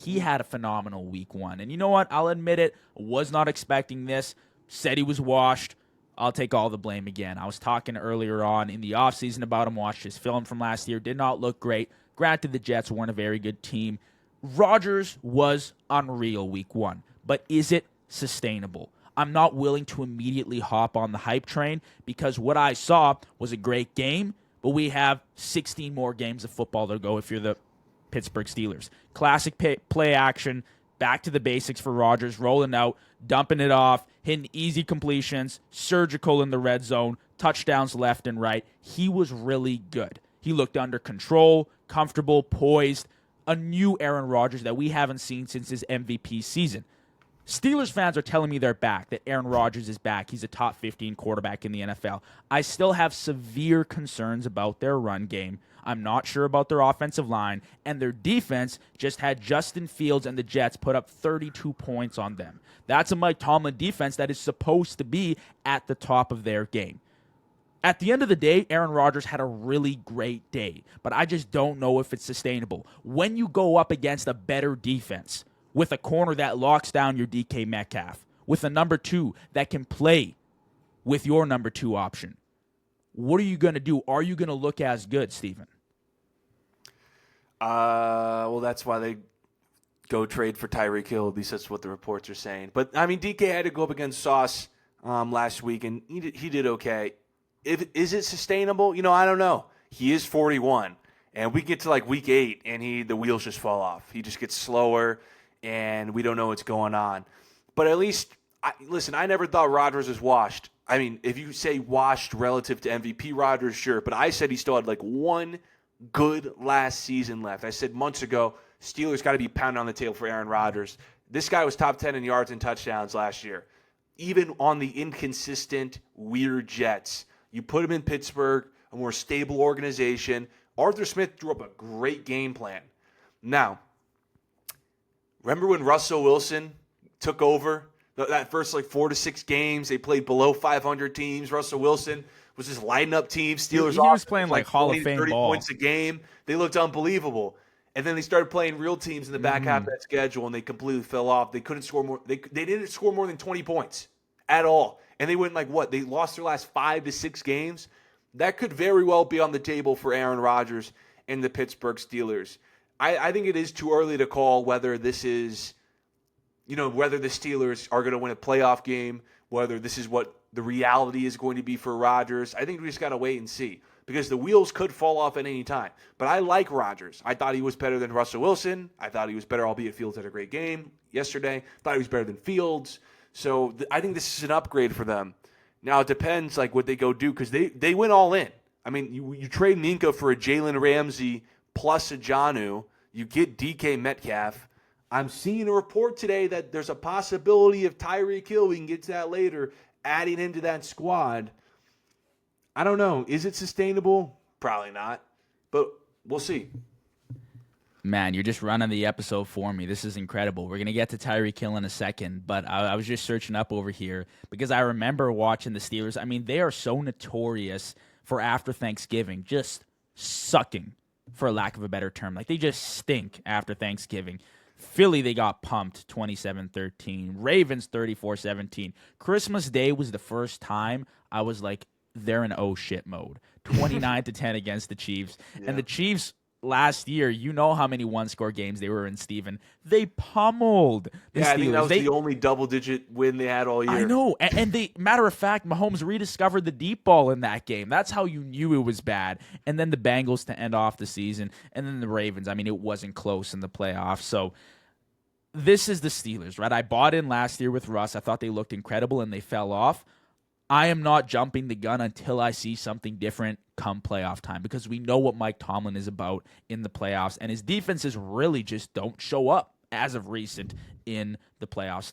He had a phenomenal week 1. And you know what? I'll admit it. Was not expecting this. Said he was washed. I'll take all the blame again. I was talking earlier on in the offseason about him. Watched his film from last year. Did not look great. Granted, the Jets weren't a very good team. Rodgers was unreal week 1. But is it sustainable? I'm not willing to immediately hop on the hype train because what I saw was a great game, but we have 16 more games of football to go if you're the Pittsburgh Steelers. Classic play action, back to the basics for Rodgers, rolling out, dumping it off, hitting easy completions, surgical in the red zone, touchdowns left and right. He was really good. He looked under control, comfortable, poised, a new Aaron Rodgers that we haven't seen since his MVP season. Steelers fans are telling me they're back, that Aaron Rodgers is back. He's a top 15 quarterback in the NFL. I still have severe concerns about their run game. I'm not sure about their offensive line, and their defense just had Justin Fields and the Jets put up 32 points on them. That's a Mike Tomlin defense that is supposed to be at the top of their game. At the end of the day, Aaron Rodgers had a really great day, but I just don't know if it's sustainable. When you go up against a better defense, with a corner that locks down your DK Metcalf, with a number 2 that can play with your number 2 option, what are you going to do? Are you going to look as good, Steven? Well, that's why they go trade for Tyreek Hill. At least that's what the reports are saying. But, I mean, DK had to go up against Sauce last week, and he did okay. Is it sustainable? I don't know. He is 41, and we get to, like, week 8, and the wheels just fall off. He just gets slower, and we don't know what's going on. But at least, listen, I never thought Rodgers was washed. I mean, if you say washed relative to MVP Rodgers, sure. But I said he still had like one good last season left. I said months ago, Steelers got to be pounding on the table for Aaron Rodgers. This guy was top 10 in yards and touchdowns last year. Even on the inconsistent, weird Jets. You put him in Pittsburgh, a more stable organization. Arthur Smith drew up a great game plan. Now, remember when Russell Wilson took over that first 4 to 6 games? They played below 500 teams. Russell Wilson was just lighting up teams. Steelers he was playing like Hall of Fame 30 ball. points a game. They looked unbelievable. And then they started playing real teams in the back half of that schedule, and they completely fell off. They couldn't score more. They didn't score more than 20 points at all. And they went they lost their last 5 to 6 games. That could very well be on the table for Aaron Rodgers and the Pittsburgh Steelers. I think it is too early to call whether this is, whether the Steelers are going to win a playoff game, whether this is what the reality is going to be for Rodgers. I think we just got to wait and see because the wheels could fall off at any time. But I like Rodgers. I thought he was better than Russell Wilson. I thought he was better, albeit Fields had a great game yesterday. Thought he was better than Fields. So I think this is an upgrade for them. Now it depends what they go do because they went all in. I mean, you trade Minka for a Jalen Ramsey plus a Jonnu. You get DK Metcalf. I'm seeing a report today that there's a possibility of Tyreek Hill, we can get to that later, adding him to that squad. I don't know. Is it sustainable? Probably not. But we'll see. Man, you're just running the episode for me. This is incredible. We're going to get to Tyreek Hill in a second, but I was just searching up over here because I remember watching the Steelers. I mean, they are so notorious for after Thanksgiving just sucking, for lack of a better term. They just stink after Thanksgiving. Philly, they got pumped 27-13. Ravens 34-17. Christmas Day was the first time I was like, they're in oh shit mode. 29-10 against the Chiefs. Yeah. And the Chiefs last year, you know how many one-score games they were in, Steven. They pummeled the Steelers. I think that was the only double-digit win they had all year. I know. And they, matter of fact, Mahomes rediscovered the deep ball in that game. That's how you knew it was bad. And then the Bengals to end off the season. And then the Ravens. I mean, it wasn't close in the playoffs. So this is the Steelers, right? I bought in last year with Russ. I thought they looked incredible, and they fell off. I am not jumping the gun until I see something different come playoff time because we know what Mike Tomlin is about in the playoffs, and his defenses really just don't show up as of recent in the playoffs.